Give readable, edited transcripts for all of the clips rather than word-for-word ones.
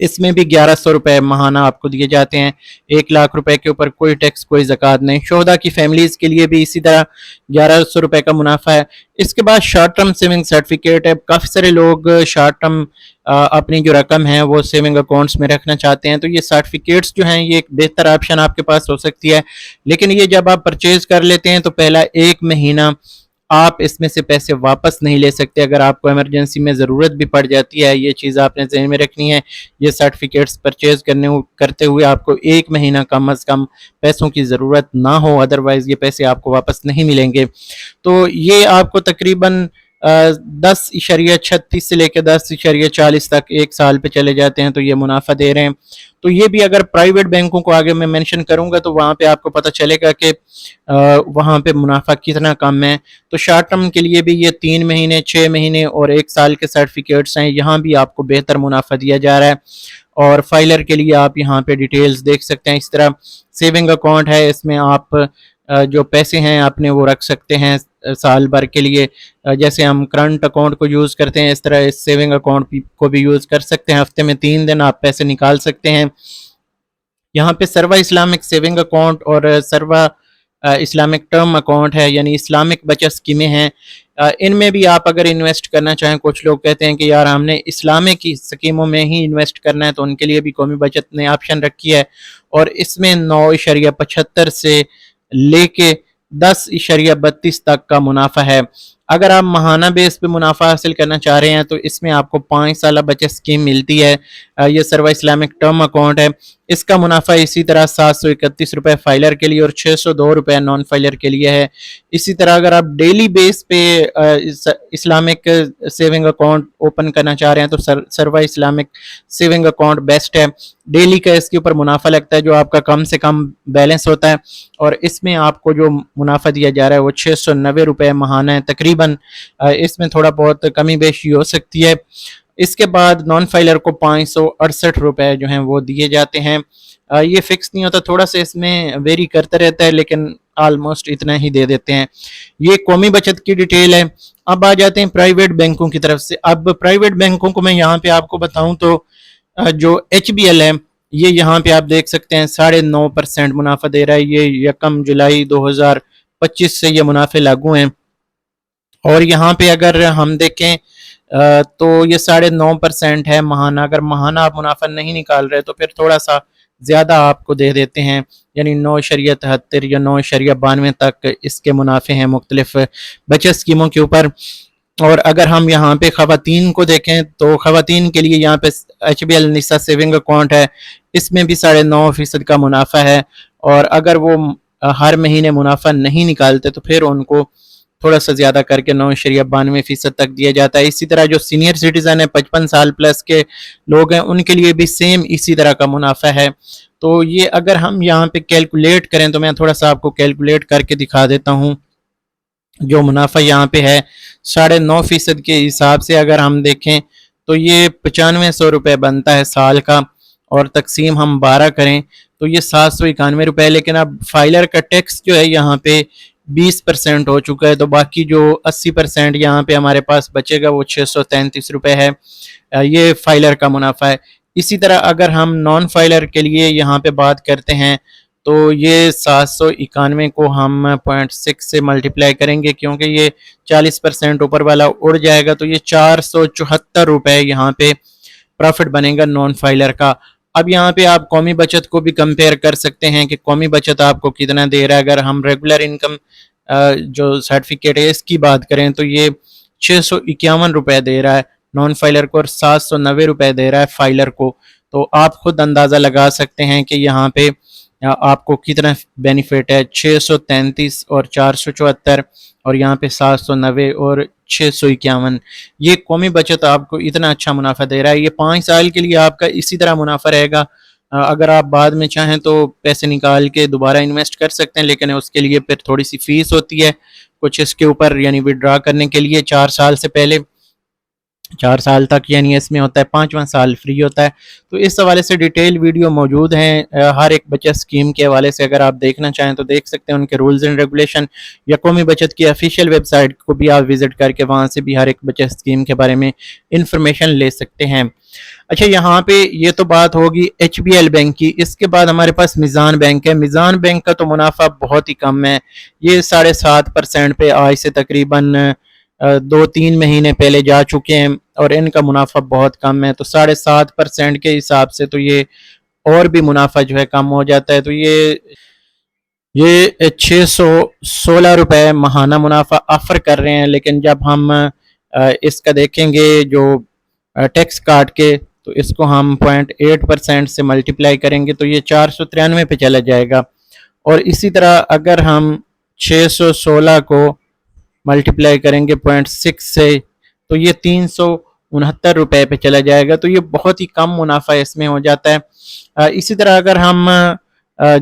اس میں بھی 1100 روپے ماہانہ آپ کو دیے جاتے ہیں. 1 لاکھ روپے کے اوپر کوئی ٹیکس کوئی زکوٰۃ نہیں. شہداء کی فیملیز کے لیے بھی اسی طرح 1100 روپے کا منافع ہے. اس کے بعد شارٹ ٹرم سیونگ سرٹیفکیٹ ہے. کافی سارے لوگ شارٹ ٹرم اپنی جو رقم ہے وہ سیونگ اکاؤنٹس میں رکھنا چاہتے ہیں, تو یہ سرٹیفکیٹس جو ہیں یہ ایک بہتر آپشن آپ کے پاس ہو سکتی ہے. لیکن یہ جب آپ پرچیز کر لیتے ہیں تو پہلا 1 مہینہ آپ اس میں سے پیسے واپس نہیں لے سکتے. اگر آپ کو ایمرجنسی میں ضرورت بھی پڑ جاتی ہے, یہ چیز آپ نے ذہن میں رکھنی ہے. یہ سرٹیفکیٹس پرچیز کرتے ہوئے آپ کو 1 مہینہ کم از کم پیسوں کی ضرورت نہ ہو, ادروائز یہ پیسے آپ کو واپس نہیں ملیں گے. تو یہ آپ کو تقریباً 10.36 سے لے کے 10.40 تک 1 سال پہ چلے جاتے ہیں, تو یہ منافع دے رہے ہیں. تو یہ بھی اگر پرائیویٹ بینکوں کو آگے میں مینشن کروں گا تو وہاں پہ آپ کو پتہ چلے گا کہ وہاں پہ منافع کتنا کم ہے. تو شارٹ ٹرم کے لیے بھی یہ 3 مہینے 6 مہینے اور 1 سال کے سرٹیفکیٹس ہیں, یہاں بھی آپ کو بہتر منافع دیا جا رہا ہے. اور فائلر کے لیے آپ یہاں پہ ڈیٹیلز دیکھ سکتے ہیں. اس طرح سیونگ اکاؤنٹ ہے, اس میں آپ جو پیسے ہیں اپنے وہ رکھ سکتے ہیں سال بھر کے لیے. جیسے ہم کرنٹ اکاؤنٹ کو یوز کرتے ہیں اس طرح اس سیونگ اکاؤنٹ کو بھی یوز کر سکتے ہیں. ہفتے میں 3 دن آپ پیسے نکال سکتے ہیں. یہاں پہ سروا اسلامک سیونگ اکاؤنٹ اور سروا اسلامک ٹرم اکاؤنٹ ہے, یعنی اسلامک بچت اسکیمیں ہیں. ان میں بھی آپ اگر انویسٹ کرنا چاہیں, کچھ لوگ کہتے ہیں کہ یار ہم نے اسلامک کی اسکیموں میں ہی انویسٹ کرنا ہے, تو ان کے لیے بھی قومی بچت نے آپشن رکھی ہے. اور اس میں 9.75 سے لے کے 10.32 تک کا منافع ہے. اگر آپ ماہانہ بیس پہ منافع حاصل کرنا چاہ رہے ہیں تو اس میں آپ کو 5 سالہ بچت اسکیم ملتی ہے. یہ سروا اسلامک ٹرم اکاؤنٹ ہے. اس کا منافع اسی طرح 731 روپے فائلر کے لیے اور 602 روپے نان فائلر کے لیے ہے. اسی طرح اگر آپ ڈیلی بیس پہ اسلامک سیونگ اکاؤنٹ اوپن کرنا چاہ رہے ہیں تو سروا اسلامک سیونگ اکاؤنٹ بیسٹ ہے. ڈیلی کا اس کے اوپر منافع لگتا ہے جو آپ کا کم سے کم بیلنس ہوتا ہے, اور اس میں آپ کو جو منافع دیا جا رہا ہے وہ 690 روپے ماہانہ ہے تقریباً. اس میں تھوڑا بہت کمی بیشی ہو سکتی ہے. اس کے بعد نان فائلر کو 568 روپے جو ہیں وہ دیے جاتے ہیں. یہ فکس نہیں ہوتا, تھوڑا سا اس میں ویری کرتا رہتا ہے, لیکن آلموسٹ اتنا ہی دے دیتے ہیں. یہ قومی بچت کی ڈیٹیل ہے. اب آ جاتے ہیں پرائیویٹ بینکوں کی طرف سے. اب پرائیویٹ بینکوں کو میں یہاں پہ آپ کو بتاؤں تو جو ایچ بی ایل ہے یہ یہاں پہ آپ دیکھ سکتے ہیں 9.5% منافع دے رہا ہے. یہ 1 جولائی 2025 سے یہ منافع لاگو ہیں. اور یہاں پہ اگر ہم دیکھیں تو یہ 9.5% ہے ماہانہ. اگر ماہانہ آپ منافع نہیں نکال رہے تو پھر تھوڑا سا زیادہ آپ کو دے دیتے ہیں, یعنی 9.73 یا 9.92 تک اس کے منافع ہیں مختلف بچت اسکیموں کے اوپر. اور اگر ہم یہاں پہ خواتین کو دیکھیں تو خواتین کے لیے یہاں پہ ایچ بی ایل نسا سیونگ اکاؤنٹ ہے. اس میں بھی 9.5% کا منافع ہے. اور اگر وہ ہر مہینے منافع نہیں نکالتے تو پھر ان کو تھوڑا سا زیادہ کر کے 9.92% تک دیا جاتا ہے. اسی طرح جو سینئر سٹیزن ہیں 55 سال پلس کے لوگ ہیں ان کے لیے بھی سیم اسی طرح کا منافع ہے. تو یہ اگر ہم یہاں پہ کیلکولیٹ کریں تو میں تھوڑا سا آپ کو کیلکولیٹ کر کے دکھا دیتا ہوں. جو منافع یہاں پہ ہے 9.5% کے حساب سے اگر ہم دیکھیں تو یہ 9500 روپے بنتا ہے سال کا, اور تقسیم ہم 12 کریں تو یہ 791 روپے. لیکن اب فائلر کا ٹیکس جو ہے یہاں پہ 20% ہو چکا ہے, تو باقی جو 80% یہاں پہ ہمارے پاس بچے گا وہ 633 روپے ہے. یہ فائلر کا منافع ہے. اسی طرح اگر ہم نان فائلر کے لیے یہاں پہ بات کرتے ہیں تو یہ 791 کو ہم 0.6 سے ملٹیپلائی کریں گے, کیونکہ یہ 40% اوپر والا اڑ جائے گا, تو یہ 474 روپے یہاں پہ پروفٹ بنے گا نان فائلر کا. اب یہاں پہ آپ قومی بچت کو بھی کمپیئر کر سکتے ہیں کہ قومی بچت آپ کو کتنا دے رہا ہے. اگر ہم ریگولر انکم جو سرٹیفکیٹ ہے اس کی بات کریں تو یہ 651 روپے دے رہا ہے نان فائلر کو, اور 790 روپے دے رہا ہے فائلر کو. تو آپ خود اندازہ لگا سکتے ہیں کہ یہاں پہ آپ کو کتنا بینیفٹ ہے. 633 اور 474 اور یہاں پہ 790 اور 651. یہ قومی بچت آپ کو اتنا اچھا منافع دے رہا ہے. یہ 5 سال کے لیے آپ کا اسی طرح منافع رہے گا. اگر آپ بعد میں چاہیں تو پیسے نکال کے دوبارہ انویسٹ کر سکتے ہیں, لیکن اس کے لیے پھر تھوڑی سی فیس ہوتی ہے کچھ اس کے اوپر, یعنی وڈرا کرنے کے لیے 4 سال سے پہلے 4 سال تک, یعنی اس میں ہوتا ہے 5واں سال فری ہوتا ہے. تو اس حوالے سے ڈیٹیل ویڈیو موجود ہیں ہر ایک بچت اسکیم کے حوالے سے. اگر آپ دیکھنا چاہیں تو دیکھ سکتے ہیں ان کے رولز اینڈ ریگولیشن, یا قومی بچت کی افیشیل ویب سائٹ کو بھی آپ وزٹ کر کے وہاں سے بھی ہر ایک بچت اسکیم کے بارے میں انفارمیشن لے سکتے ہیں. اچھا یہاں پہ یہ تو بات ہوگی ایچ بی ایل بینک کی. اس کے بعد ہمارے پاس میزان بینک ہے. میزان بینک کا تو منافع بہت ہی کم ہے. یہ 7.5% پہ آج سے تقریباً 2-3 مہینے پہلے جا چکے ہیں اور ان کا منافع بہت کم ہے. تو 7.5% کے حساب سے تو یہ اور بھی منافع جو ہے کم ہو جاتا ہے. تو یہ 616 روپے ماہانہ منافع آفر کر رہے ہیں. لیکن جب ہم اس کا دیکھیں گے جو ٹیکس کاٹ کے, تو اس کو ہم 0.8% سے ملٹیپلائی کریں گے تو یہ 493 پہ چلا جائے گا. اور اسی طرح اگر ہم 616 کو ملٹیپلائی کریں گے 0.6 سے تو یہ 369 روپے پہ چلا جائے گا. تو یہ بہت ہی کم منافع اس میں ہو جاتا ہے. اسی طرح اگر ہم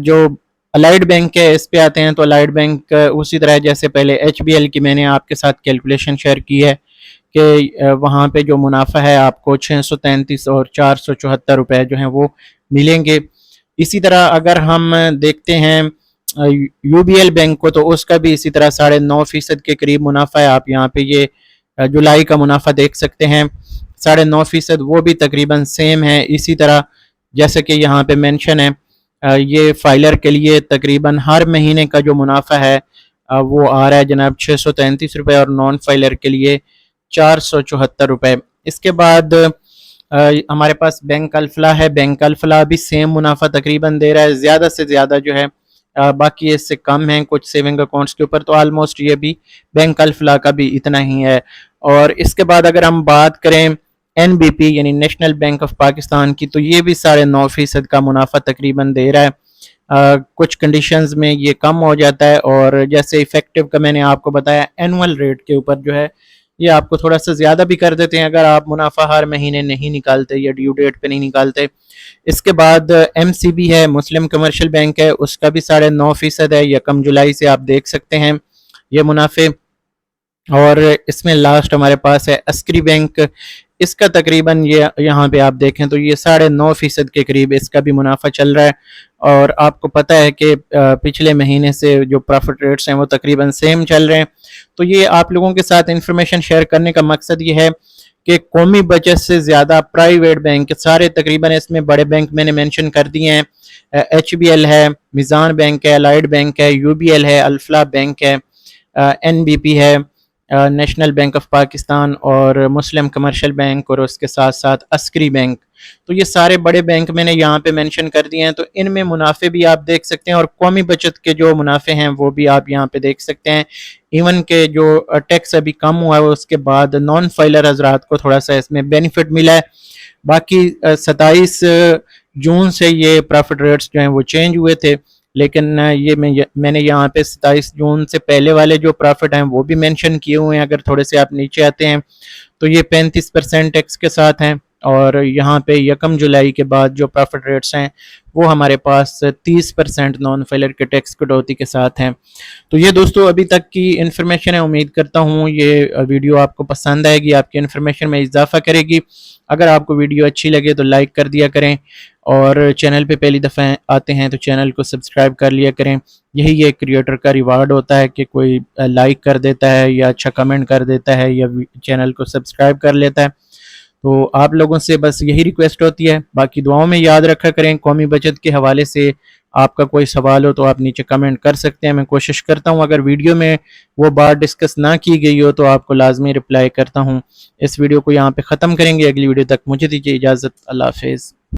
جو الائڈ بینک ہے اس پہ آتے ہیں, تو الائڈ بینک اسی طرح جیسے پہلے ایچ بی ایل کی میں نے آپ کے ساتھ کیلکولیشن شیئر کی ہے کہ وہاں پہ جو منافع ہے آپ کو 633 اور 474 روپے جو ہیں وہ ملیں گے. اسی طرح اگر ہم دیکھتے ہیں یو بی ایل بینک کو, تو اس کا بھی اسی طرح 9.5% کے قریب منافع ہے. آپ یہاں پہ یہ جولائی کا منافع دیکھ سکتے ہیں 9.5%, وہ بھی تقریباً سیم ہے. اسی طرح جیسے کہ یہاں پہ مینشن ہے یہ فائلر کے لیے تقریباً ہر مہینے کا جو منافع ہے وہ آ رہا ہے جناب 633 روپے, اور نان فائلر کے لیے 474 روپے. اس کے بعد ہمارے پاس بینک الفلاح ہے. بینک الفلاح بھی سیم منافع تقریباً دے رہا ہے, زیادہ سے زیادہ جو ہے باقی اس سے کم ہیں کچھ سیونگ اکاؤنٹس کے اوپر. تو آلموسٹ یہ بھی بینک الفلاح کا بھی اتنا ہی ہے. اور اس کے بعد اگر ہم بات کریں این بی پی یعنی نیشنل بینک آف پاکستان کی, تو یہ بھی 9.5% کا منافع تقریباً دے رہا ہے. کچھ کنڈیشنز میں یہ کم ہو جاتا ہے, اور جیسے ایفیکٹو کا میں نے آپ کو بتایا اینول ریٹ کے اوپر جو ہے یہ آپ کو تھوڑا سا زیادہ بھی کر دیتے ہیں اگر آپ منافع ہر مہینے نہیں نکالتے یا ڈیو ڈیٹ پہ نہیں نکالتے. اس کے بعد ایم سی بی ہے, مسلم کمرشل بینک ہے, اس کا بھی 9.5% ہے. 1 جولائی سے آپ دیکھ سکتے ہیں یہ منافع. اور اس میں لاسٹ ہمارے پاس ہے عسکری بینک. اس کا تقریباً یہ یہاں پہ آپ دیکھیں تو یہ 9.5% کے قریب اس کا بھی منافع چل رہا ہے. اور آپ کو پتہ ہے کہ پچھلے مہینے سے جو پروفٹ ریٹس ہیں وہ تقریباً سیم چل رہے ہیں. تو یہ آپ لوگوں کے ساتھ انفارمیشن شیئر کرنے کا مقصد یہ ہے کہ قومی بچت سے زیادہ پرائیویٹ بینک سارے تقریباً اس میں بڑے بینک میں نے مینشن کر دیے ہیں. ایچ بی ایل ہے, میزان بینک ہے, الائڈ بینک ہے, یو بی ایل ہے, الفلاح بینک ہے, این بی پی ہے, نیشنل بینک آف پاکستان اور مسلم کمرشل بینک, اور اس کے ساتھ ساتھ عسکری بینک. تو یہ سارے بڑے بینک میں نے یہاں پہ مینشن کر دیے ہیں. تو ان میں منافع بھی آپ دیکھ سکتے ہیں, اور قومی بچت کے جو منافع ہیں وہ بھی آپ یہاں پہ دیکھ سکتے ہیں. ایون کہ جو ٹیکس ابھی کم ہوا ہے اس کے بعد نان فائلر حضرات کو تھوڑا سا اس میں بینیفٹ ملا ہے. باقی 27 جون سے یہ پروفٹ ریٹس جو ہیں وہ چینج ہوئے تھے, لیکن یہ میں نے یہاں پہ 27 جون سے پہلے والے جو پروفٹ ہیں وہ بھی مینشن کیے ہوئے ہیں. اگر تھوڑے سے آپ نیچے آتے ہیں تو یہ 35% ٹیکس کے ساتھ ہیں, اور یہاں پہ 1 جولائی کے بعد جو پروفٹ ریٹس ہیں وہ ہمارے پاس 30% نان فائلر کے ٹیکس کٹوتی کے ساتھ ہیں. تو یہ دوستو ابھی تک کی انفارمیشن ہے. امید کرتا ہوں یہ ویڈیو آپ کو پسند آئے گی, آپ کی انفارمیشن میں اضافہ کرے گی. اگر آپ کو ویڈیو اچھی لگے تو لائک کر دیا کریں, اور چینل پہ پہلی دفعہ آتے ہیں تو چینل کو سبسکرائب کر لیا کریں. یہی ایک کریٹر کا ریوارڈ ہوتا ہے کہ کوئی لائک کر دیتا ہے یا اچھا کمنٹ کر دیتا ہے یا چینل کو سبسکرائب کر لیتا ہے. تو آپ لوگوں سے بس یہی ریکویسٹ ہوتی ہے. باقی دعاؤں میں یاد رکھا کریں. قومی بچت کے حوالے سے آپ کا کوئی سوال ہو تو آپ نیچے کمنٹ کر سکتے ہیں. میں کوشش کرتا ہوں اگر ویڈیو میں وہ بات ڈسکس نہ کی گئی ہو تو آپ کو لازمی رپلائی کرتا ہوں. اس ویڈیو کو یہاں پہ ختم کریں گے. اگلی ویڈیو تک مجھے دیجیے اجازت. اللہ حافظ.